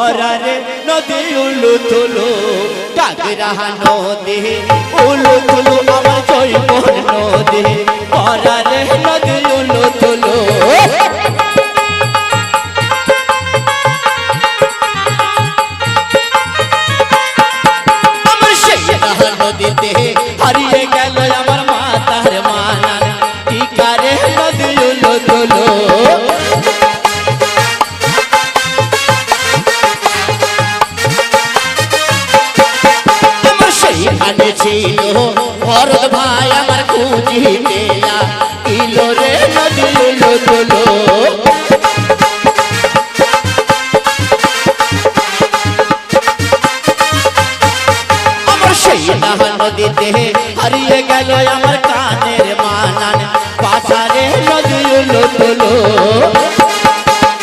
পরারে নদী উলু তুলু কাগরা নদী উলু তুলু আমার জৈবন নদী পরারে নদী উলু তুলু আমার সেই নদীতে হারিয়ে গেল আমার মাতার মানান টিকারে নদী উলু তুলু ছিল ভরত ভাই আমার খুঁজি মেলা ইলো রে নদী উলু তুলু আমার সেই নদীতে হারিয়ে গেল আমার কানের মানান পাশারে নদী উলু তুলু